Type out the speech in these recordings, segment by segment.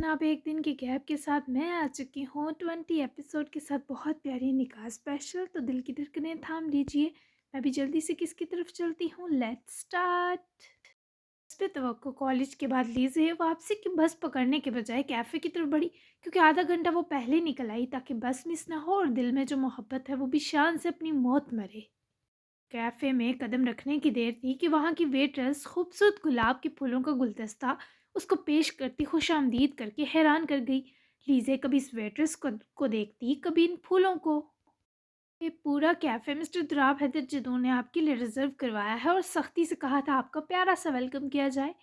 अब एक दिन के गैप के साथ मैं आ चुकी हूँ 20 एपिसोड के साथ बहुत प्यारी निकाह स्पेशल। तो दिल की धड़कनें थाम लीजिए, मैं भी जल्दी से किसकी तरफ चलती हूँ। Let's start. इस पे तवक्को कॉलेज के बाद लीजिए वापसी की बस पकड़ने के बजाय कैफ़े की तरफ बढ़ी, क्योंकि आधा घंटा वो पहले निकल आई ताकि बस मिस ना हो और दिल में जो मोहब्बत है वो भी शान से अपनी मौत मरे। कैफे में कदम रखने की देर थी कि वहां की वेट्रेस खूबसूरत गुलाब के फूलों का गुलदस्ता उसको पेश करती खुशामदीद करके हैरान कर गई। लीजे कभी इस वेट्रेस को देखती, कभी इन फूलों को। ये पूरा कैफे मिस्टर दुराब हैदर जदू ने आपके लिए रिजर्व करवाया है और सख्ती से कहा था आपका प्यारा सा वेलकम किया जाए।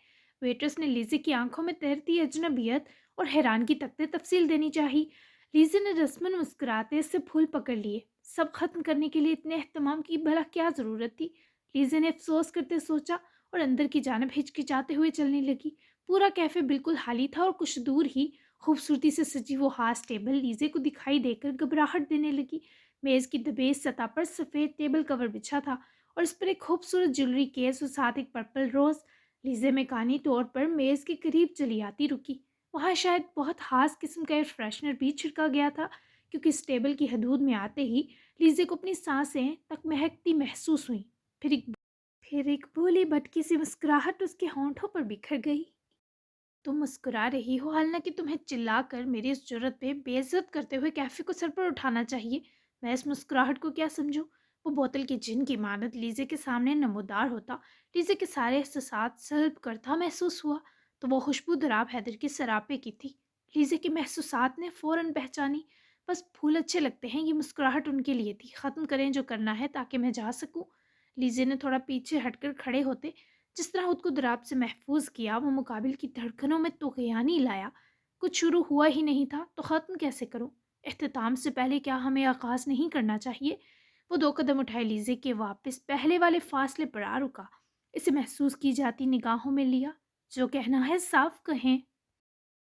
वेट्रेस ने लीजे की आंखों में तैरती अजनबियत और हैरानगी तकते तफसील देनी चाहिए। लीजे ने रस्मन मुस्कुराते इससे फूल पकड़ लिए। सब खत्म करने के लिए इतने एहतमाम की भला क्या ज़रूरत थी। लीजे ने अफसोस करते सोचा और अंदर की जानब हिचकिचाते हुए चलने लगी। पूरा कैफे बिल्कुल खाली था और कुछ दूर ही खूबसूरती से सजी वो हास टेबल लीजे को दिखाई देकर घबराहट देने लगी। मेज की दबेज सतह पर सफ़ेद टेबल कवर बिछा था और इस पर एक खूबसूरत ज्वेलरी केस और साथ एक पर्पल रोज। लीजे मेकानी तौर पर मेज के करीब चली आती रुकी। वहाँ शायद बहुत खास किस्म का एयर फ्रेशनर भी छिड़का गया था, क्योंकि इस टेबल की हदूद में आते ही लीजे को अपनी सांसें तक महकती महसूस हुई। फिर एक भोली भटकी सी मुस्कुराहट उसके होंठों पर बिखर गई। तुम मुस्कुरा रही हो, हालांकि तुम्हें चिल्लाकर मेरी इस जुर्रत पे बेइज्जत करते हुए कैफे को सर पर उठाना चाहिए। मैं इस मुस्कुराहट को क्या समझूं। वो बोतल की जिन की मानत लीजे के सामने नमोदार होता। लीजे के सारे एहसासात सल्ब करता महसूस हुआ तो वो खुशबू दुराब हैदर की सरापे की थी। लीजे के महसूसात ने फौरन पहचानी। बस फूल अच्छे लगते हैं, ये मुस्कुराहट उनके लिए थी। ख़त्म करें जो करना है ताकि मैं जा सकूं। लीजे ने थोड़ा पीछे हटकर खड़े होते जिस तरह खुद को दराब से महफूज किया, वो मुकाबिल की धड़कनों में तुग़यानी लाया। कुछ शुरू हुआ ही नहीं था तो ख़त्म कैसे करूं। इख्तिताम से पहले क्या हमें आगाज़ नहीं करना चाहिए। वो दो कदम उठाए लीजे के वापस पहले वाले फासले पर आ रुका। इसे महसूस की जाती निगाहों में लिया। जो कहना है साफ कहें।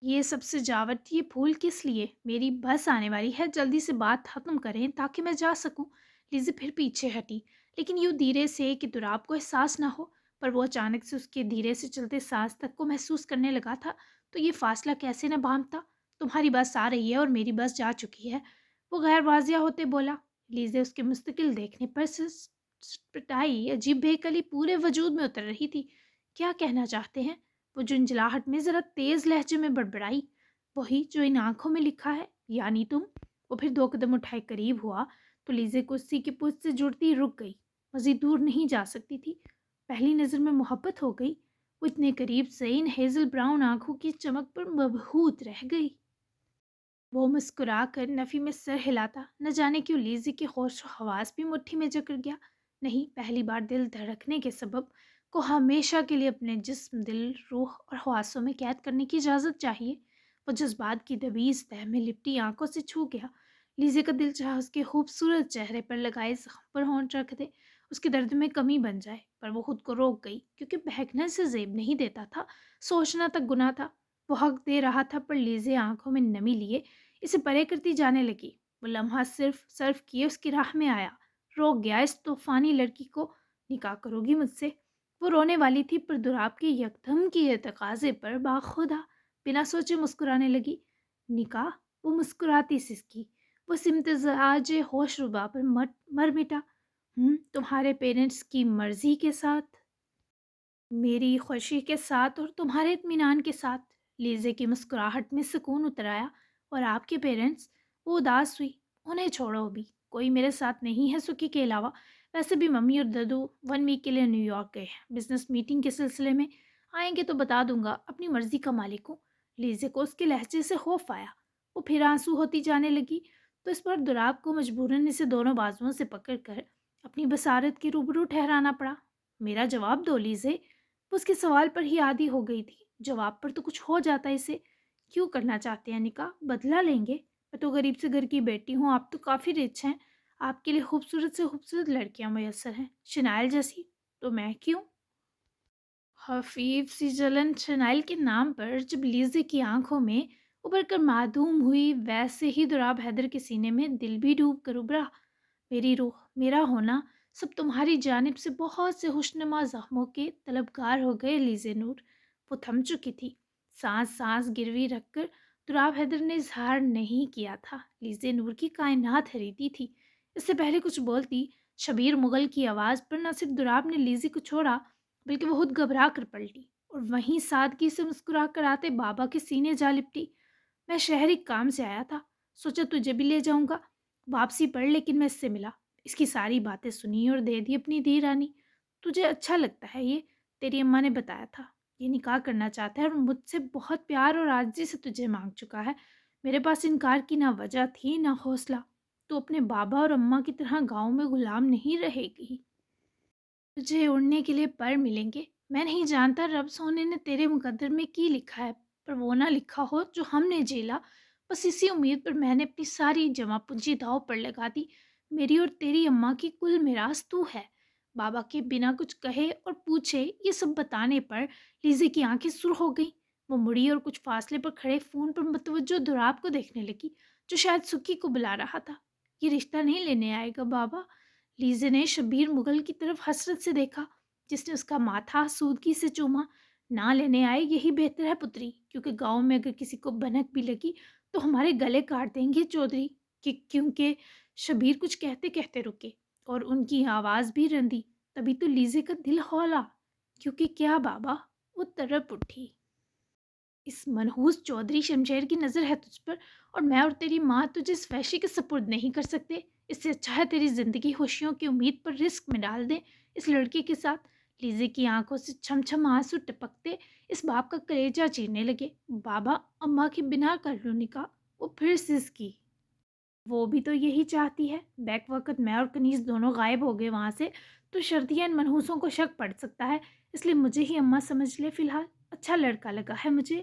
ये सब सजावट, ये फूल किस लिए। मेरी बस आने वाली है, जल्दी से बात खत्म करें ताकि मैं जा सकूं। लिज़ी फिर पीछे हटी, लेकिन यूं धीरे से कि दुराब को एहसास ना हो। पर वो अचानक से उसके धीरे से चलते सांस तक को महसूस करने लगा था। तो ये फासला कैसे न भांपता। तुम्हारी बस आ रही है और मेरी बस जा चुकी है, वो गैर वाजिया होते बोला। लीजे उसके मुस्तकिल देखने पर पिटाई अजीब बेकली पूरे वजूद में उतर रही थी। क्या कहना चाहते हैं। वो झुंझलाहट में जरा तेज लहजे में बड़बड़ाई, वही जो इन आंखों में लिखा है, यानी तुम। वो फिर दो कदम उठाए करीब हुआ तो लीजे कुर्सी की पुष्ट से जुड़ती रुक गई। मजीद दूर नहीं जा सकती थी। पहली नज़र में मोहब्बत हो गई। वो इतने करीब से इन हेजल ब्राउन आंखों की चमक पर मबहूत रह गई। वो मुस्कुरा कर नफ़ी में सर हिलाता, न जाने क्यों लीजी की होश हवास भी मुट्ठी में जकड़ गया। नहीं, पहली बार दिल धड़कने के सबब को हमेशा के लिए अपने जिस्म, दिल, रूह और ख्वासों में कैद करने की इजाज़त चाहिए। वो जज्बात की दबीज तह में लिपटी आंखों से छू गया। लीजे का दिल चाहा उसके खूबसूरत चेहरे पर लगाए जख्म पर होंठ रख दे, उसके दर्द में कमी बन जाए। पर वो खुद को रोक गई, क्योंकि बहकने से जेब नहीं देता था, सोचना तक गुनाह था। वो हक दे रहा था, पर लीजे आंखों में नमी लिए इसे परे करती जाने लगी। वो लम्हा सिर्फ सर्फ किए उसकी राह में आया, रोक गया इस तूफानी लड़की को। निकाह करोगी मुझसे। वो रोने वाली थी, पर दुराब के यकदम किए तकाजे पर बाखुदा बिना सोचे मुस्कुराने लगी। निकाह। वो मुस्कुराती सिसकी। वो सिमतजाज होश रुबा पर मर मिटा। तुम्हारे पेरेंट्स की मर्जी के साथ, मेरी खुशी के साथ और तुम्हारे इत्मीनान के साथ। लीजे की मुस्कुराहट में सुकून उतर आया। और आपके पेरेंट्स। वो उदास हुई। उन्हें छोड़ो, अभी कोई मेरे साथ नहीं है सुखी के अलावा। वैसे भी मम्मी और ददू 1 वीक के लिए न्यूयॉर्क गए हैं बिजनेस मीटिंग के सिलसिले में। आएंगे तो बता दूंगा, अपनी मर्जी का मालिक हूँ। लीजे को उसके लहजे से खौफ आया। वो फिर आंसू होती जाने लगी तो इस पर दुराब को मजबूरन इसे दोनों बाजुओं से पकड़कर अपनी बसारत के रूबरू ठहराना पड़ा। मेरा जवाब दो लीजे। वो उसके सवाल पर ही आदी हो गई थी। जवाब पर तो कुछ हो जाता इसे। क्यों करना चाहते हैं निकाह, बदला लेंगे। मैं तो गरीब से घर की बेटी हूँ, आप तो काफ़ी रिच हैं। आपके लिए खूबसूरत से खूबसूरत लड़कियां मैसर हैं, शनाइल जैसी। तो मैं क्यों। हफीफ सी जलन शनाइल के नाम पर जब लीजे की आंखों में उभर कर मासूम हुई, वैसे ही दुराब हैदर के सीने में दिल भी डूब कर उभरा। मेरी रूह, मेरा होना, सब तुम्हारी जानिब से बहुत से खुशनुमा जख्मों के तलबगार हो गए लीजे नूर। वो थम चुकी थी। सांस सांस गिरवी रखकर دراب حیدر نے اظہار نہیں کیا تھا۔ لیزے نور کی کائنات خریدی تھی۔ اس سے پہلے کچھ بولتی، شبیر مغل کی آواز پر نہ صرف دراب نے لیزے کو چھوڑا بلکہ وہ خود گھبرا کر پلٹی اور وہیں سادگی سے مسکرا کر آتے بابا کے سینے جا لپٹی۔ میں شہری کام سے آیا تھا، سوچا تجھے بھی لے جاؤں گا، واپسی پڑ، لیکن میں اس سے ملا، اس کی ساری باتیں سنی اور دے دی اپنی دھی رانی۔ تجھے اچھا لگتا ہے یہ؟ تیری اماں نے بتایا تھا یہ نکاح کرنا چاہتا ہے اور مجھ سے بہت پیار اور عاجزی سے تجھے مانگ چکا ہے۔ میرے پاس انکار کی نہ وجہ تھی نہ حوصلہ۔ تو اپنے بابا اور اماں کی طرح گاؤں میں غلام نہیں رہے گی۔ تجھے اڑنے کے لیے پر ملیں گے۔ میں نہیں جانتا رب سونے نے تیرے مقدر میں کی لکھا ہے، پر وہ نہ لکھا ہو جو ہم نے جھیلا۔ بس اسی امید پر میں نے اپنی ساری جمع پونجی داؤ پر لگا دی۔ میری اور تیری اماں کی کل میراث تو ہے۔ بابا کے بنا کچھ کہے اور پوچھے یہ سب بتانے پر لیزے کی آنکھیں سرخ ہو گئیں۔ وہ مڑی اور کچھ فاصلے پر کھڑے فون پر متوجہ دراب کو دیکھنے لگی، جو شاید سکی کو بلا رہا تھا۔ یہ رشتہ نہیں لینے آئے گا بابا؟ لیزے نے شبیر مغل کی طرف حسرت سے دیکھا، جس نے اس کا ماتھا سودگی سے چوما۔ نہ لینے آئے یہی بہتر ہے پتری، کیونکہ گاؤں میں اگر کسی کو بھنک بھی لگی تو ہمارے گلے کاٹ دیں گے چودھری۔ کیونکہ شبیر کچھ کہتے کہتے رکے اور ان کی آواز بھی رندی۔ تبھی تو لیزے کا دل ہولا۔ کیونکہ کیا بابا؟ وہ تڑپ اٹھی۔ اس منحوس چودھری شمشیر کی نظر ہے تجھ پر، اور میں اور تیری ماں تجھے اس وحشی کے سپرد نہیں کر سکتے۔ اس سے اچھا ہے تیری زندگی خوشیوں کی امید پر رسک میں ڈال دیں اس لڑکے کے ساتھ۔ لیزے کی آنکھوں سے چھم چھم آنسو ٹپکتے اس باپ کا کلیجہ چیرنے لگے۔ بابا، اماں کے بنا کر لوں نکاح۔ وہ پھر سسکی۔ وہ بھی تو یہی چاہتی ہے۔ بیک وقت میں اور کنیز دونوں غائب ہو گئے وہاں سے، تو شرطیہ ان منحوسوں کو شک پڑ سکتا ہے، اس لیے مجھے ہی اماں سمجھ لے فی الحال۔ اچھا لڑکا لگا ہے مجھے،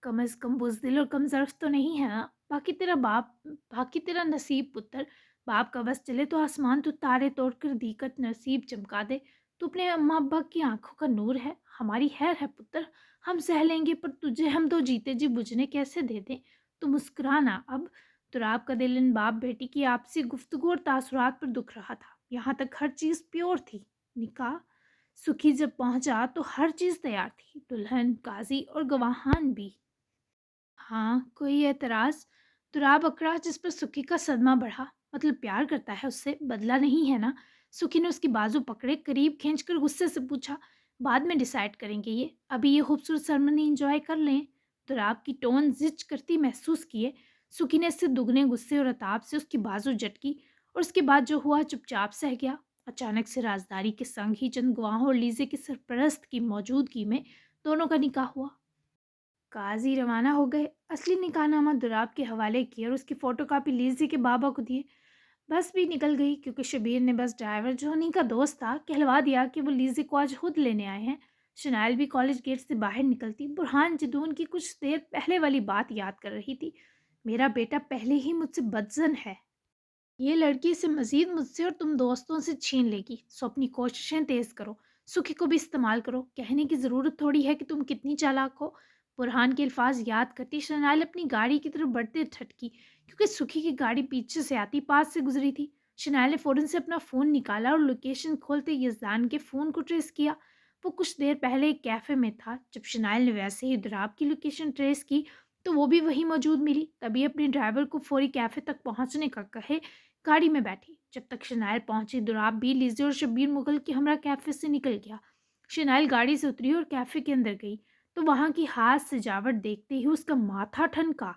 کم از کم بزدل اور کم ظرف تو نہیں ہے نا۔ باقی تیرا نصیب پتر، باپ کا بس چلے تو آسمان تو تارے توڑ کر دیکت نصیب چمکا دے۔ تو اپنے اماں ابا کی آنکھوں کا نور ہے، ہماری خیر ہے پتر، ہم سہ لیں گے، پر تجھے ہم تو جیتے جی بجھنے کیسے دے دیں؟ تو مسکرانا اب۔ تراب کا دل ان باپ بیٹی کی آپسی گفتگو اور تاثرات پر دکھ رہا تھا۔ یہاں تک ہر چیز پیور تھی۔ نکاح سکھی جب پہنچا تو ہر چیز تیار تھی، دلہن، قاضی اور گواہان بھی۔ ہاں، کوئی اعتراض؟ تراب اکڑا، جس پر سکھی کا صدمہ بڑھا۔ مطلب پیار کرتا ہے اس سے، بدلہ نہیں ہے نا؟ سکھی نے اس کی بازو پکڑے، قریب کھینچ کر غصے سے پوچھا۔ بعد میں ڈیسائیڈ کریں گے، یہ ابھی یہ خوبصورت سرمنی انجوائے کر لیں۔ تراب کی ٹون زج کرتی محسوس کیے۔ سکھی نے اس سے دگنے غصے اور عتاب سے اس کی بازو جھٹکی، اور اس کے بعد جو ہوا چپ چاپ سہ گیا۔ اچانک سے رازداری کے سنگ ہی چند گواہوں اور لیزے کے سرپرست کی موجودگی میں دونوں کا نکاح ہوا۔ قاضی روانہ ہو گئے، اصلی نکاح نامہ دراب کے حوالے کیے اور اس کی فوٹو کاپی لیزے کے بابا کو دیے۔ بس بھی نکل گئی، کیونکہ شبیر نے بس ڈرائیور جو انہیں کا دوست تھا کہلوا دیا کہ وہ لیزے کو آج خود لینے آئے ہیں۔ شنائل بھی کالج گیٹ سے باہر نکلتی برہان جدون کی کچھ دیر پہلے والی بات یاد کر رہی تھی۔ میرا بیٹا پہلے ہی مجھ سے بدظن ہے، یہ لڑکی اسے مزید مجھ سے اور تم دوستوں سے چھین لے گی، سو اپنی کوششیں تیز کرو، سکھی کو بھی استعمال کرو، کہنے کی ضرورت تھوڑی ہے کہ تم کتنی چالاک ہو۔ برہان کے الفاظ یاد کرتی شنائل اپنی گاڑی کی طرف بڑھتے ٹھٹکی، کیونکہ سکھی کی گاڑی پیچھے سے آتی پاس سے گزری تھی۔ شنائل نے فوراً سے اپنا فون نکالا اور لوکیشن کھولتے یزدان کے فون کو ٹریس کیا۔ وہ کچھ دیر پہلے ایک کیفے میں تھا۔ جب شنائل نے ویسے ہی دراب کی لوکیشن ٹریس کی تو وہ بھی وہیں موجود ملی۔ تبھی اپنے ڈرائیور کو فوری کیفے تک پہنچنے کا کہے گاڑی میں بیٹھی۔ جب تک شنائل پہنچی دراب بھی لیزے اور شبیر مغل کے ہمراہ کیفے سے نکل گیا۔ شنائل گاڑی سے اتری اور کیفے کے اندر گئی تو وہاں کی خاص سجاوٹ دیکھتے ہی اس کا ماتھا ٹھنکا۔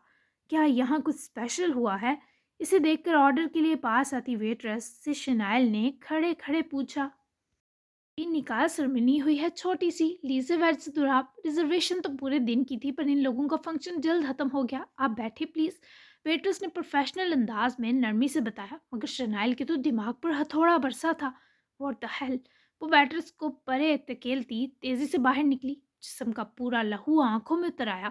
کیا یہاں کچھ اسپیشل ہوا ہے؟ اسے دیکھ کر آرڈر کے لیے پاس آتی ویٹرس سے شنائل نے کھڑے کھڑے پوچھا۔ یہ نکاح سرمنی ہوئی ہے چھوٹی سی، لیزے ویڈز دراب، ریزرویشن تو پورے دن کی تھی، پر ان لوگوں کا فنکشن جلد ختم ہو گیا، آپ بیٹھے پلیز، ویٹرس نے پروفیشنل انداز میں نرمی سے بتایا، مگر شنائل کے تو دماغ پر ہتھوڑا برسا تھا۔ What the hell! وہ ویٹرس کو پرے دھکیلتی تیزی سے باہر نکلی، جسم کا پورا لہو آنکھوں میں اتر آیا۔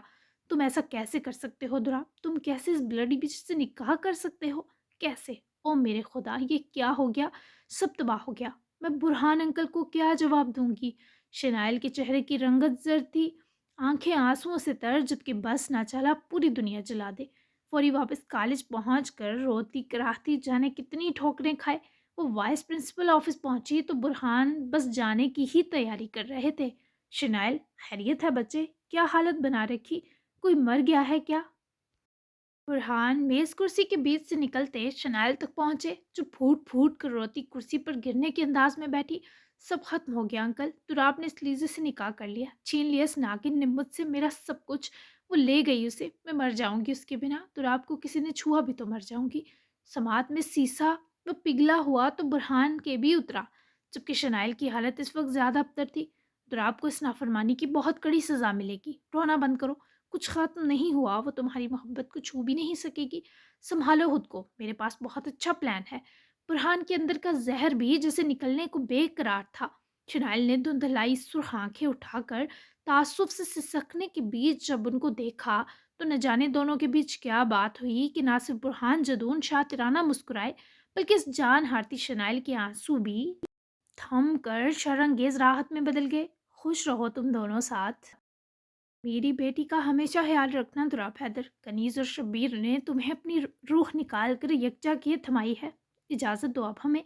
تم ایسا کیسے کر سکتے ہو دراب؟ تم کیسے اس بلڈی بچ سے نکاح کر سکتے ہو؟ کیسے؟ او میرے خدا، یہ کیا ہو گیا؟ سب تباہ ہو گیا۔ میں برہان انکل کو کیا جواب دوں گی؟ شنائل کے چہرے کی رنگت زرد تھی، آنکھیں آنسوؤں سے تر، جبکہ بس نہ چلا پوری دنیا جلا دے۔ فوری واپس کالج پہنچ کر روتی کراہتی جانے کتنی ٹھوکریں کھائے۔ وہ وائس پرنسپل آفس پہنچی تو برہان بس جانے کی ہی تیاری کر رہے تھے۔ شنائل، خیریت ہے بچے؟ کیا حالت بنا رکھی؟ कोई मर गया है क्या? बुरहान मेज कुर्सी के बीच से निकलते शनायल तक पहुंचे, जो फूट फूट कर रोती कुर्सी पर गिरने के अंदाज में बैठी। सब खत्म हो गया अंकल, तुराब ने स्लीजे से निकाह कर लिया, छीन लिया इस नागिन ने मुझसे मेरा सब कुछ। वो ले गई उसे, मैं मर जाऊंगी उसके बिना। तुराब को किसी ने छुआ भी तो मर जाऊंगी। समात में सीसा वो पिघला हुआ तो बुरहान के भी उतरा, जबकि शनायल की हालत इस वक्त ज्यादा अबतर थी। तुराब को इस नाफरमानी की बहुत कड़ी सजा मिलेगी। रोना बंद करो, कुछ ख़त्म नहीं हुआ, वो तुम्हारी मोहब्बत को छू भी नहीं सकेगी। संभालो खुद को, मेरे पास बहुत अच्छा प्लान है। बुरहान के अंदर का जहर भी जैसे निकलने को बेकरार था। शनाइल ने धुंधलाई सुर्ख आंखें उठाकर तासुफ से सिसकने के बीच जब उनको देखा, तो न जाने दोनों के बीच क्या बात हुई कि ना सिर्फ बुरहान जदून शातिराना मुस्कुराए, बल्कि इस जान हारती शनाइल के आंसू भी थम कर शर्ंगेज राहत में बदल गए। खुश रहो तुम दोनों साथ। मेरी बेटी का हमेशा ख्याल रखना दुराब हैदर। कनीज और शब्बीर ने तुम्हें अपनी रूह निकाल कर यकजा किए थमाई है। इजाज़त दो अब हमें।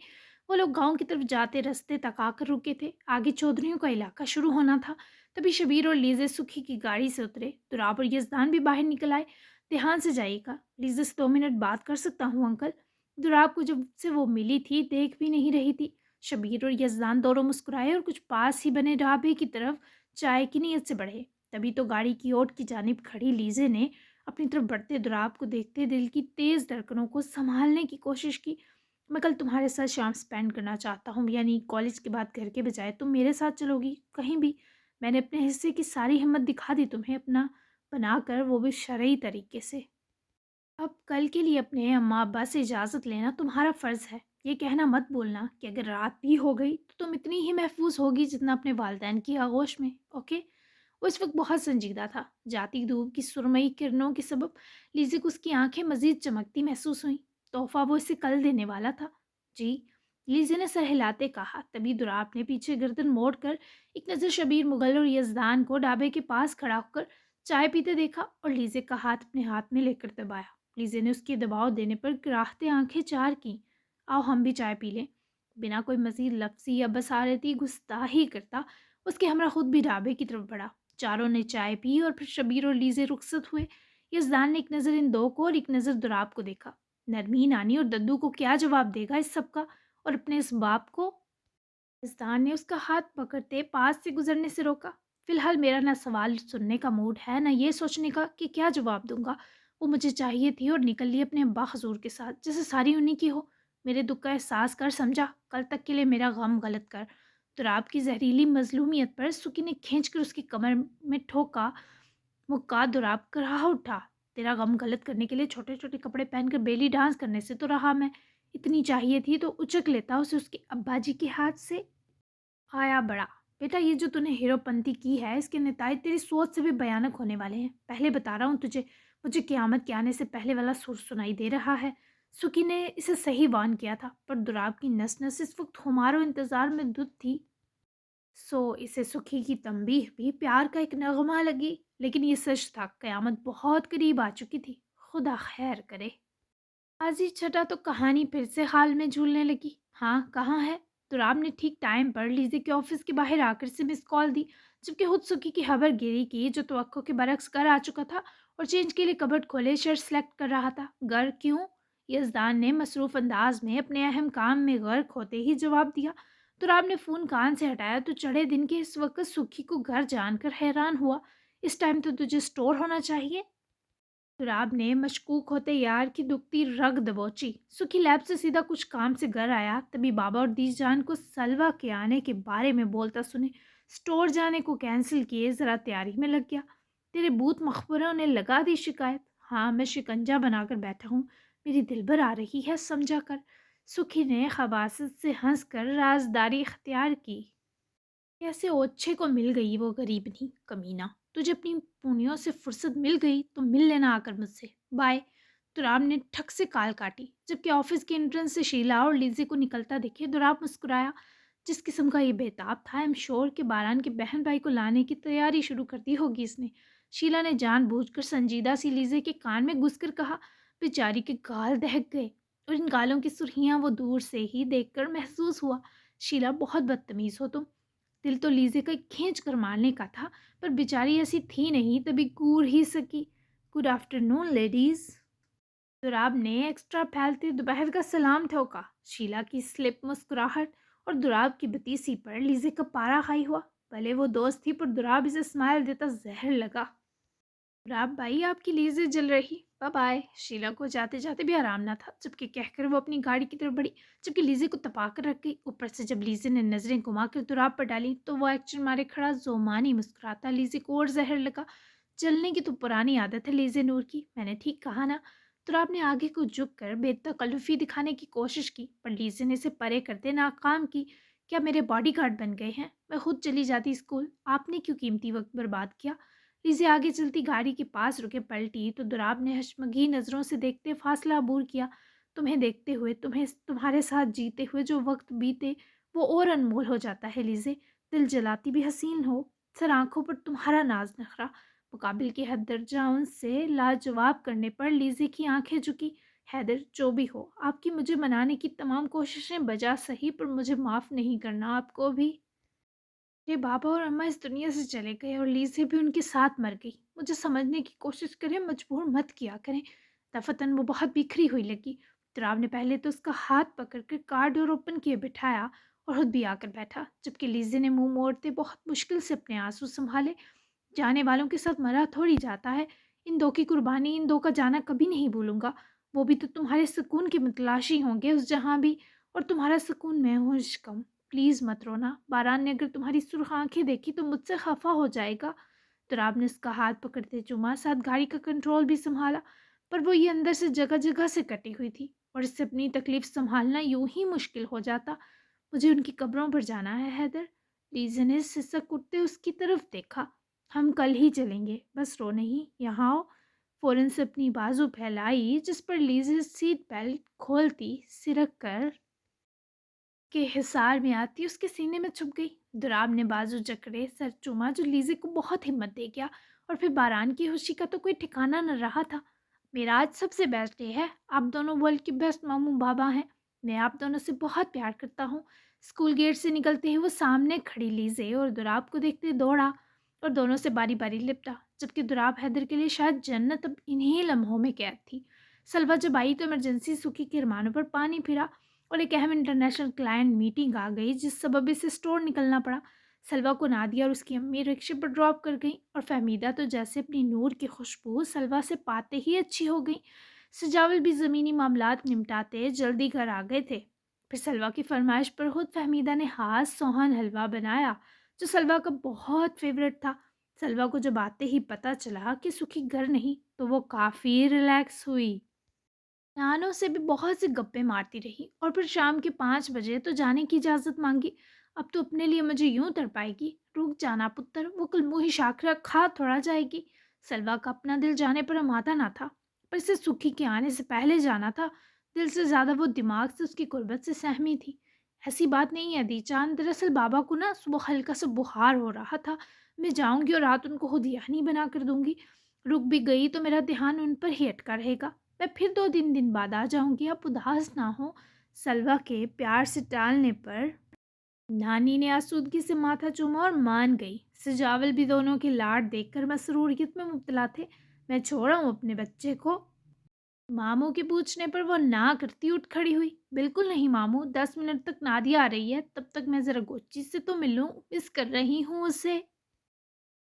वो लोग गांव की तरफ जाते रास्ते तक आकर रुके थे, आगे चौधरियों का इलाका शुरू होना था। तभी शबीर और लीजे सुखी की गाड़ी से उतरे। दुराब और यजदान भी बाहर निकल आए। ध्यान से जाइएगा, लीजे से 2 मिनट बात कर सकता हूँ अंकल? दुराब को जब से वो मिली थी देख भी नहीं रही थी। शबीर और यजदान दोनों मुस्कुराए और कुछ पास ही बने ढाबे की तरफ चाय की नीयत से बढ़े। तभी तो गाड़ी की ओट की जानिब खड़ी लीजे ने अपनी तरफ बढ़ते दुराब को देखते दिल की तेज धड़कनों को संभालने की कोशिश की। मैं कल तुम्हारे साथ शाम स्पेंड करना चाहता हूँ, यानी कॉलेज के बाद घर के बजाय तुम मेरे साथ चलोगी कहीं भी? मैंने अपने हिस्से की सारी हिम्मत दिखा दी तुम्हें अपना बनाकर, वो भी शरई तरीके से। अब कल के लिए अपने अम्मा अब्बा से इजाज़त लेना तुम्हारा फ़र्ज़ है। ये कहना मत बोलना कि अगर रात भी हो गई तो तुम इतनी ही महफूज होगी जितना अपने वालदैन की आगोश में। ओके? वो इस वक्त बहुत संजीदा था। जाती धूप की सुरमई किरणों के सबब लीज़ी को उसकी आंखें मज़ीद चमकती महसूस हुईं। तोहफ़ा वो इसे कल देने वाला था। जी, लीज़ी ने सर हिलाते कहा। तभी दुराब ने पीछे गर्दन मोड़कर एक नज़र शबीर मुगल और यज़दान को ढाबे के पास खड़ा होकर चाय पीते देखा और लीज़े का हाथ अपने हाथ में लेकर दबाया। लीज़े ने उसके दबाव देने पर कराहते आंखें चार की। आओ हम भी चाय पी लें। बिना कोई मज़ीद लफ्ज़ी या बसारती गुस्ताही करता उसके हमरा खुद भी ढाबे की तरफ बढ़ा। चारों ने चाय पी और फिर शबीर और लीज़े रुखसत हुए। यज़दान ने एक नज़र इन दो को और एक नज़र दुराब को देखा। नरमी नानी और दद्दू को क्या जवाब देगा इस सब का, और अपने इस बाप को? यज़दान ने उसका हाथ पकड़ते पास से गुजरने से रोका। फिलहाल मेरा ना सवाल सुनने का मूड है, ना ये सोचने का कि क्या जवाब दूंगा। वो मुझे चाहिए थी और निकल ली अपने अब्बा हजूर के साथ, जैसे सारी उन्हीं की हो। मेरे दुख का एहसास कर, समझा? कल तक के लिए मेरा गम गलत कर। तुराब की जहरीली मजलूमियत पर सुकी ने खींच कर उसकी कमर में ठोका। मुक्का दुराब कराह उठा। तेरा गम गलत करने के लिए छोटे छोटे कपड़े पहनकर बेली डांस करने से तो रहा मैं। इतनी चाहिए थी तो उचक लेता उसे उसके अब्बा जी के हाथ से। आया बड़ा। बेटा, ये जो तूने हीरोपंती की है इसके नतायज तेरी सोच से भी भयानक होने वाले हैं। पहले बता रहा हूँ तुझे, मुझे क़यामत के आने से पहले वाला सुर सुनाई दे रहा है। सुखी ने इसे सही वार्न किया था, पर दुराब की नस नस इस वक्त हमारो इंतज़ार में दुध थी। सो इसे सुखी की तंबीह भी प्यार का एक नगमा लगी। लेकिन ये सच था, क़यामत बहुत करीब आ चुकी थी। खुदा खैर करे। आजी छटा तो कहानी फिर से हाल में झूलने लगी। हाँ, कहाँ है? तुराब ने ठीक टाइम पर लीज़े के ऑफिस के बाहर आकर से मिस कॉल दी, जबकि खुद सुखी की खबर गिरी की जो तवक्को के बरक्स घर आ चुका था और चेंज के लिए कबर्ड खोले शर्ट सेलेक्ट कर रहा था। घर क्यों? यजदान ने मसरूफ़ अंदाज में अपने अहम काम में गर्क होते ही जवाब दिया। तुराब ने फ़ोन कान से हटाया तो चढ़े दिन के इस वक्त सुखी को घर जानकर हैरान हुआ। इस टाइम तो तुझे स्टोर होना चाहिए। तुराब ने मशकूक होते यार की दुखती रग दबोची। सुखी लैब से सीधा कुछ काम से घर आया, तभी बाबा और दीजान को सलवा के आने के बारे में बोलता सुने स्टोर जाने को कैंसिल किए ज़रा तैयारी में लग गया। तेरे बूत मखबरों ने लगा दी शिकायत। हाँ, मैं शिकंजा बनाकर बैठा हूँ, मेरी दिलबर आ रही है समझा कर। सुखी ने खबासत से हंसकर राजदारी इख्तियार की। कैसे ओछे को मिल गई वो गरीबनी कमीना। तुझे अपनी पुनियों से फुर्सत मिल गई तो मिल लेना आकर मुझसे। बाय। दुराब ने ठक से काल काटी, जबकि ऑफिस के एंट्रेंस से शीला और लीजी को निकलता देखे दुराब मुस्कुराया। जिस किस्म का ये बेताब था, आई एम श्योर के बारान के बहन भाई को लाने की तैयारी शुरू कर दी होगी इसने। शीला ने जानबूझकर संजीदा सी लीजे के कान में घुसकर कहा। बेचारी के गाल दहक गए और इन गालों की सुर्खियां वो दूर से ही देखकर महसूस हुआ। शीला, बहुत बदतमीज हो तुम। دل تو لیزے کا کھینچ کر مارنے کا تھا، پر بیچاری ایسی تھی نہیں، تبھی گور ہی سکی۔ Good afternoon ladies. دوراب نے ایکسٹرا پھیلتے دوپہر کا سلام ٹھوکا۔ شیلا کی سلپ مسکراہٹ اور دوراب کی بتیسی پر لیزے کا پارا ہائی ہوا۔ بھلے وہ دوست تھی، پر دوراب اسے اسمائل دیتا زہر لگا۔ دوراب بھائی، آپ کی لیزے جل رہی، بائے بائے۔ شیلا کو جاتے جاتے بھی آرام نہ تھا، جبکہ کہہ کر وہ اپنی گاڑی کی طرف بڑھی، جبکہ لیزے کو تپا کر رکھ گئی۔ اوپر سے جب لیزے نے نظریں گھما کر دوراب پر ڈالی تو وہ ایکشن مارے کھڑا زومانی مسکراتا۔ لیزے کو اور زہر لگا۔ جلنے کی تو پرانی عادت ہے لیزے نور کی، میں نے ٹھیک کہا نا؟ دوراب نے آگے کو جھک کر بے تکلفی دکھانے کی کوشش کی، پر لیزے نے اسے پرے کرتے ناکام کی۔ کیا میرے باڈی گارڈ بن گئے ہیں؟ میں خود چلی جاتی اسکول، آپ نے کیوں قیمتی وقت برباد کیا؟ لیزے آگے چلتی گاڑی کے پاس رکے پلٹی تو دوراب نے حشمگی نظروں سے دیکھتے فاصلہ عبور کیا۔ تمہیں دیکھتے ہوئے، تمہارے ساتھ جیتے ہوئے جو وقت بیتے وہ اور انمول ہو جاتا ہے لیزے۔ دل جلاتی بھی حسین ہو، سر آنکھوں پر تمہارا ناز نخرا۔ مقابل کے حد درجہ ان سے لاجواب کرنے پر لیزے کی آنکھیں جھکی۔ حیدر، جو بھی ہو، آپ کی مجھے منانے کی تمام کوششیں بجا سہی، پر مجھے معاف نہیں کرنا آپ کو بھی۔ میرے بابا اور اماں اس دنیا سے چلے گئے اور لیزے بھی ان کے ساتھ مر گئی۔ مجھے سمجھنے کی کوشش کریں، مجبور مت کیا کریں۔ دفتن وہ بہت بکھری ہوئی لگی۔ تراب نے پہلے تو اس کا ہاتھ پکڑ کر کار ڈور اوپن کیے بٹھایا اور خود بھی آ کر بیٹھا، جبکہ لیزے نے منہ موڑتے بہت مشکل سے اپنے آنسو سنبھالے۔ جانے والوں کے ساتھ مرا تھوڑی جاتا ہے، ان دو کی قربانی، ان دو کا جانا کبھی نہیں بھولوں گا۔ وہ بھی تو تمہارے سکون کے متلاشی ہوں گے اس جہاں بھی، اور تمہارا سکون میں ہوں عشقم۔ پلیز مت رونا، باران نے اگر تمہاری سرخ آنکھیں دیکھی تو مجھ سے خفا ہو جائے گا۔ تراب نے اس کا ہاتھ پکڑتے چوما، ساتھ گاڑی کا کنٹرول بھی سنبھالا، پر وہ یہ اندر سے جگہ جگہ سے کٹی ہوئی تھی اور اس سے اپنی تکلیف سنبھالنا یوں ہی مشکل ہو جاتا۔ مجھے ان کی قبروں پر جانا ہے حیدر۔ لیزے نے سسک اٹھتے اس کی طرف دیکھا۔ ہم کل ہی چلیں گے، بس رو نہیں، یہاں آؤ۔ فوراً سے اپنی بازو پھیلائی، جس پر لیزے سیٹ بیلٹ کھولتی سرک کر کے حصار میں آتی اس کے سینے میں چھپ گئی۔ دوراب نے بازو جکڑے سر چوما، جو لیزے کو بہت ہمت دے گیا، اور پھر باران کی خوشی کا تو کوئی ٹھکانہ نہ رہا تھا۔ میرا آج سب سے بیسٹ ڈے ہے، آپ دونوں ورلڈ کے بیسٹ ماموں بابا ہیں، میں آپ دونوں سے بہت پیار کرتا ہوں۔ اسکول گیٹ سے نکلتے ہی وہ سامنے کھڑی لیزے اور دوراب کو دیکھتے دوڑا اور دونوں سے باری باری لپٹا، جبکہ دوراب حیدر کے لیے شاید جنت اب انہی لمحوں میں قید تھی۔ سلوہ جب آئی تو ایمرجنسی سکھی کے ارمانوں پر پانی پھرا اور ایک اہم انٹرنیشنل کلائنٹ میٹنگ آ گئی، جس سبب اسے اسٹور نکلنا پڑا۔ سلوہ کو نادیہ اور اس کی امی رکشے پر ڈراپ کر گئیں، اور فہمیدہ تو جیسے اپنی نور کی خوشبو سلوہ سے پاتے ہی اچھی ہو گئی۔ سجاول بھی زمینی معاملات نمٹاتے جلدی گھر آ گئے تھے۔ پھر سلوہ کی فرمائش پر خود فہمیدہ نے ہاتھ سوہن حلوہ بنایا، جو سلوہ کا بہت فیوریٹ تھا۔ سلوہ کو جب آتے ہی پتہ چلا کہ سکھی گھر نہیں تو وہ کافی ریلیکس ہوئی۔ نانو سے بھی بہت سی گپیں مارتی رہی اور پھر شام کے 5 بجے تو جانے کی اجازت مانگی۔ اب تو اپنے لیے مجھے یوں تڑپائے گی، رک جانا پتر، وہ کل موہی شاخرہ کھا تھوڑا جائے گی۔ سلوہ کا اپنا دل جانے پر آمادہ نہ تھا، پر اسے سکھی کے آنے سے پہلے جانا تھا۔ دل سے زیادہ وہ دماغ سے اس کی قربت سے سہمی تھی۔ ایسی بات نہیں ہے دی چاند، دراصل بابا کو نا صبح ہلکا سا بخار ہو رہا تھا، میں جاؤں گی اور رات ان کو خود یخنی بنا کر دوں گی۔ رک بھی گئی تو میرا دھیان ان پر ہی اٹکا رہے گا، میں پھر 2 دن بعد آ جاؤں گی، آپ اداس نہ ہو۔ سلوہ کے پیار سے ٹالنے پر نانی نے آسودگی سے ماتھا چوما اور مان گئی۔ سجاول بھی دونوں کے لاڈ دیکھ کر مسروریت میں مبتلا تھے۔ میں چھوڑا ہوں اپنے بچے کو؟ ماموں کے پوچھنے پر وہ نہ کرتی اٹھ کھڑی ہوئی۔ بالکل نہیں ماموں، 10 منٹ تک نادیہ آ رہی ہے، تب تک میں ذرا گوچی سے تو ملوں، مس کر رہی ہوں اسے،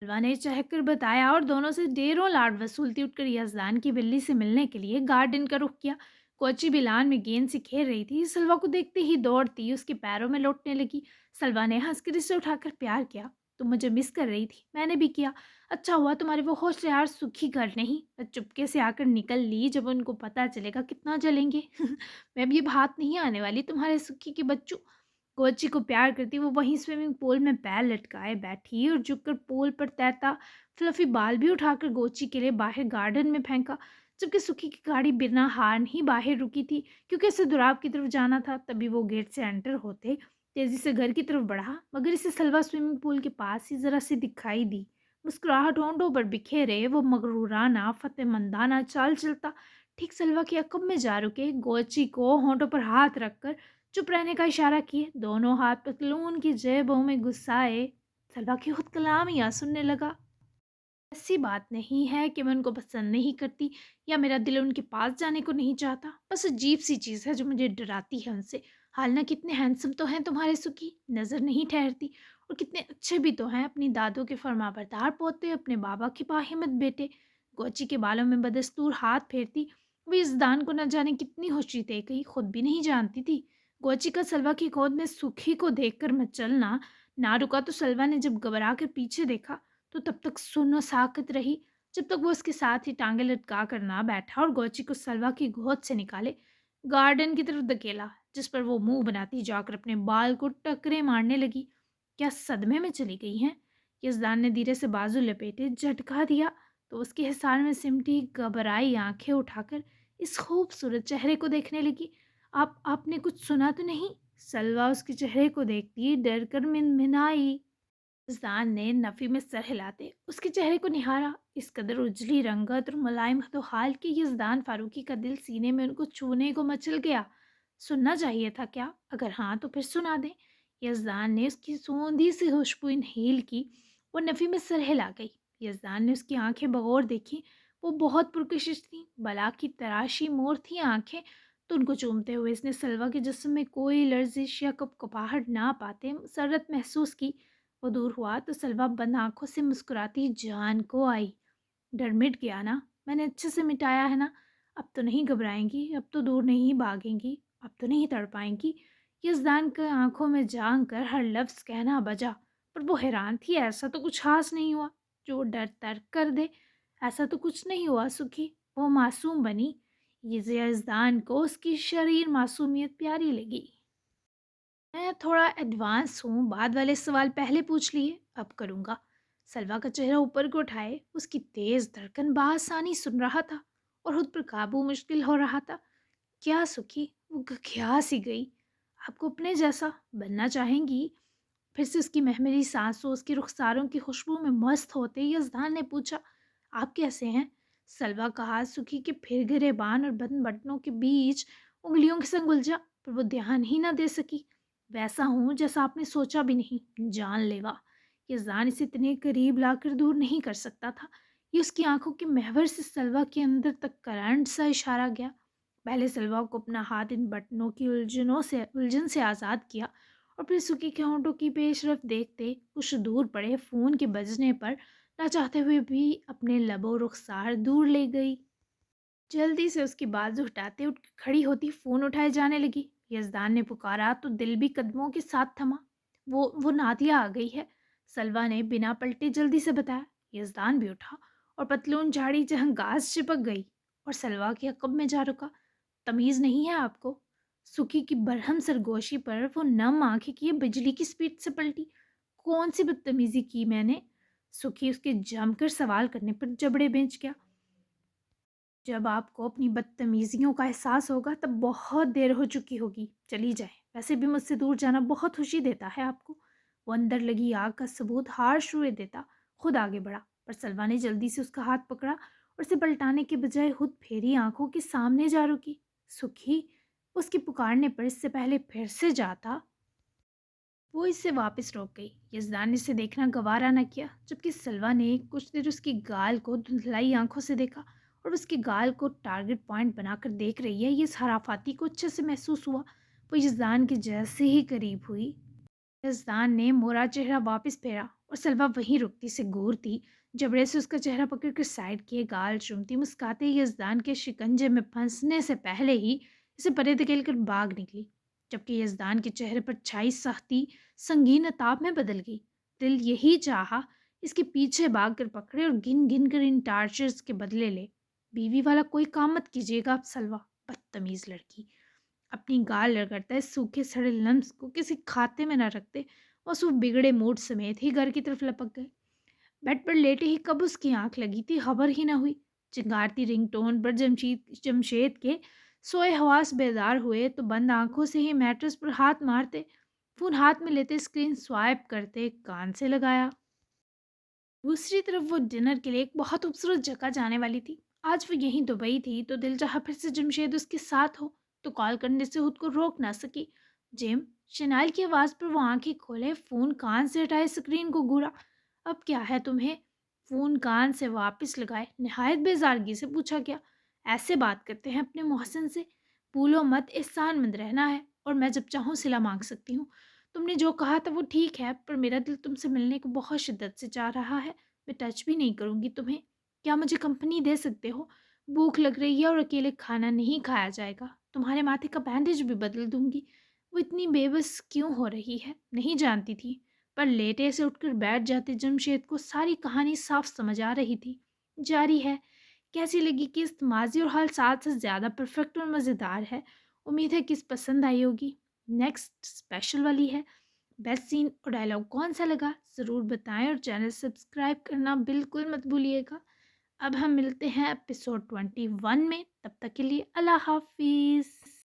سلوہ نے چہک کر بتایا، اور دونوں سے ڈیروں لاڈ وصولتی اٹھ کر یزدان کی بلی سے ملنے کے لیے گارڈن کا رخ کیا۔ کوچی بھی لان میں گیند سے کھیل رہی تھی، سلوہ کو دیکھتے ہی دوڑتی اس کے پیروں میں لوٹنے لگی۔ سلوہ نے ہنس کر اسے اٹھا کر پیار کیا۔ تم مجھے مس کر رہی تھی، میں نے بھی کیا، اچھا ہوا تمہارے وہ ہوشیار سکھی گھر نہیں، میں چپکے سے آ کر نکل لی، جب ان کو پتہ چلے گا کتنا جلیں گے۔ میں بھی اب ہاتھ نہیں آنے والی تمہارے سکھی کے بچوں۔ کوچی کو پیار کرتی وہ وہیں سوئمنگ پول میں پیر لٹکائے بیٹھی اور جھک کر پول پر تیرتا فلفی بال بھی اٹھا کر گوچی کے لیے باہر گارڈن میں پھینکا، جبکہ سکھی کی گاڑی بنا ہارن ہی باہر رکی تھی، کیونکہ اسے دوراب کی طرف جانا تھا۔ تبھی وہ گیٹ سے انٹر ہوتے تیزی سے گھر کی طرف بڑھا، مگر اسے سلوہ سوئمنگ پول کے پاس ہی ذرا سی دکھائی دی۔ مسکراہٹ ہونٹوں پر بکھیرے وہ مغرورانہ فتح مندانہ چال چلتا ٹھیک سلوہ کے عقب میں جا رکے، گوچی کو ہونٹوں پر ہاتھ رکھ کر चुप रहने का इशारा किए, दोनों हाथ पतलून की जेबों में घुसाए सलवा की खुद कलामियाँ सुनने लगा। ऐसी बात नहीं है कि मैं उनको पसंद नहीं करती या मेरा दिल उनके पास जाने को नहीं चाहता। बस अजीब सी चीज़ है जो मुझे डराती है उनसे। हालांकि कितने हैंडसम तो हैं तुम्हारे सुखी, नज़र नहीं ठहरती। और कितने अच्छे भी तो हैं, अपनी दादों के फरमाबरदार पोते, अपने बाबा के बाहिम्मत बेटे। गोची के बालों में बदस्तूर हाथ फेरती वो इस दान को न जाने कितनी खुशी दे गई, खुद भी नहीं जानती थी। गोची का सलवा की गोद में सुखी को देखकर मचलना ना रुका तो सलवा ने जब घबरा कर पीछे देखा तो तब तक सुन्न साकत रही, जब तक वो उसके साथ ही टांगे लटका कर ना बैठा और गोची को सलवा की गोद से निकाले गार्डन की तरफ धकेला, जिस पर वो मुंह बनाती जाकर अपने बाल को टकरे मारने लगी। क्या सदमे में चली गई हैं? यजदान ने धीरे से बाजू लपेटे झटका दिया तो उसके हिसार में सिमटी घबराई आंखें उठाकर इस खूबसूरत चेहरे को देखने लगी। आपने कुछ सुना तो नहीं? सलवा उसके चेहरे को देखती डर कर मिनमिनाई। जान ने नफ़ी में सर हिलाते उसके चेहरे को निहारा। इस कदर उजली रंगत और मुलायम तो हाल कि यजदान फारूकी का दिल सीने में उनको छूने को मचल गया। सुनना चाहिए था क्या? अगर हाँ तो फिर सुना दें। यजदान ने उसकी सूंधी सी खुशबू इनहेल की। वो नफ़ी में सर हिला गई। यजदान ने उसकी आंखें बगौर देखी। वो बहुत पुरकशिश थी, बला की तराशी मोर थी आंखें। तो उनको चूमते हुए इसने सलवा के जिस्म में कोई लर्जिश या कपकपाहट ना पाते सरत महसूस की। वो दूर हुआ तो सलवा बंद आंखों से मुस्कुराती जान को आई। डर मिट गया ना? मैंने अच्छे से मिटाया है ना? अब तो नहीं घबराएंगी, अब तो दूर नहीं भागेंगी, अब तो नहीं तड़पाएंगी। यजदान के आंखों में झांक कर हर लफ्ज़ कहना बजा। पर वो हैरान थी, ऐसा तो कुछ खास नहीं हुआ जो डर तर्क कर दे। ऐसा तो कुछ नहीं हुआ सुखी। वो मासूम बनी। ये यजदान को उसकी शरीर मासूमियत प्यारी लगी। मैं थोड़ा एडवांस हूँ, बाद वाले सवाल पहले पूछ लिए, अब करूँगा। सलवा का चेहरा ऊपर को उठाए उसकी तेज धड़कन बासानी सुन रहा था और खुद पर काबू मुश्किल हो रहा था। क्या सुखी? वो घिया सी गई। आपको अपने जैसा बनना चाहेंगी? फिर से उसकी महमरी सांसों उसकी रुखसारों की खुशबू में मस्त होते ही यजदान ने पूछा, आप कैसे हैं? सलवा का हाथ सुखी के फिर गिरे बान और बंद बटनों के बीच उंगलियों के संग उलझा, पर वो ध्यान ही ना दे सकी। वैसा हूँ जैसा आपने सोचा भी नहीं, जानलेवा। यजदान इसे इतने करीब लाकर दूर नहीं कर सकता था। ये उसकी आंखों के महवर से सलवा के अंदर तक करंट सा इशारा गया। पहले सलवा को अपना हाथ इन बटनों की उलझन से आज़ाद किया और फिर सुखी के होंठों की पेशरफ देखते कुछ दूर पड़े फ़ोन के बजने पर ना चाहते हुए भी अपने लबों रुखसार दूर ले गई। जल्दी से उसकी बाजू हटाते उठ खड़ी होती फ़ोन उठाए जाने लगी। यजदान ने पुकारा तो दिल भी कदमों के साथ थमा। वो नादिया आ गई है। सलवा ने बिना पलटे जल्दी से बताया। यजदान भी उठा और पतलून झाड़ी जहाँ घास चिपक गई और सलवा के अकब में जा रुका। तमीज़ नहीं है आपको? सुखी की बरहम सरगोशी पर वो नम आंखें किए बिजली की स्पीड से पलटी। कौन सी बदतमीज़ी की मैंने? सुखी उसके जमकर सवाल करने पर जबड़े बेंच गया। जब आपको अपनी बदतमीजियों का एहसास होगा तब बहुत देर हो चुकी होगी, चली जाए। वैसे भी मुझसे दूर जाना बहुत खुशी देता है आपको। वो अंदर लगी आग का सबूत हार हुए देता खुद आगे बढ़ा, पर सलवा ने जल्दी से उसका हाथ पकड़ा और उसे पलटाने के बजाय खुद फेरी आंखों के सामने जा रुकी। सुखी, उसके पुकारने पर इससे पहले फिर से जाता वो इससे वापस रोक गई। यजदान ने इसे देखना गवारा न किया, जबकि सलवा ने कुछ देर उसकी गाल को धुंधलाई आंखों से देखा और उसके गाल को टारगेट पॉइंट बनाकर देख रही है। ये हराफाती को अच्छे से महसूस हुआ। वो यजदान के जैसे ही करीब हुई, यजदान ने मोरा चेहरा वापस फेरा और सलवा वहीं रुकती से घूरती जबड़े से उसका चेहरा पकड़कर साइड किए गाल चूमती मुस्काते यजदान के शिकंजे में फंसने से पहले ही इसे परे धकेल कर भाग निकली। जबकि यजदान के चेहरे पर छाई सख्ती संगीन ताप में बदल गई। दिल यही चाहा इसके पीछे भाग कर पकड़े और गिन गिन कर इन टार्चर्स के बदले ले। बीवी वाला कोई काम मत कीजिएगा आप सलवा, बदतमीज लड़की। अपनी गाल रगड़ता है सूखे सड़े लम्स को किसी खाते में न रखते। वो बिगड़े मूड समेत ही घर की तरफ लपक गए। बेड पर लेटे ही कब उसकी आंख लगी थी खबर ही न हुई। चिंगारती रिंगटोन पर जमशेद के सोए हवास बेदार हुए तो बंद आंखों से ही मैट्रेस पर हाथ मारते, फोन हाथ में लेते स्क्रीन स्वाइप करते कान से लगाया। दूसरी तरफ वो डिनर के लिए एक बहुत खूबसूरत जगह जाने वाली थी। आज वो यहीं दुबई थी तो दिल चाहा फिर से जमशेद उसके साथ हो, तो कॉल करने से खुद को रोक ना सकी। जिम। शनाइल की आवाज़ पर वो आंखें खोले, फ़ोन कान से हटाए, स्क्रीन को घूरा। अब क्या है तुम्हें? फ़ोन कान से वापस लगाए नहायत बेजारगी से पूछा गया। ऐसे बात करते हैं अपने मोहसिन से? भूलो मत, एहसान मंद रहना है, और मैं जब चाहूँ सिला मांग सकती हूँ। तुमने जो कहा था वो ठीक है, पर मेरा दिल तुमसे मिलने को बहुत शिद्दत से चाह रहा है। मैं टच भी नहीं करूँगी तुम्हें। क्या मुझे कंपनी दे सकते हो? भूख लग रही है और अकेले खाना नहीं खाया जाएगा। तुम्हारे माथे का बैंडेज भी बदल दूंगी। वो इतनी बेबस क्यों हो रही है, नहीं जानती थी, पर लेटे से उठकर बैठ जाते जमशेद को सारी कहानी साफ समझ आ रही थी। जारी है। कैसी लगी किस्त? माजी और हाल साथ से ज़्यादा परफेक्ट और मज़ेदार है। उम्मीद है किस पसंद आई होगी। नेक्स्ट स्पेशल वाली है। बेस्ट सीन और डायलॉग कौन सा लगा ज़रूर बताएं, और चैनल सब्सक्राइब करना बिल्कुल मत भूलिएगा। अब हम मिलते हैं एपिसोड 21 में। तब तक के लिए अल्लाह हाफिज़।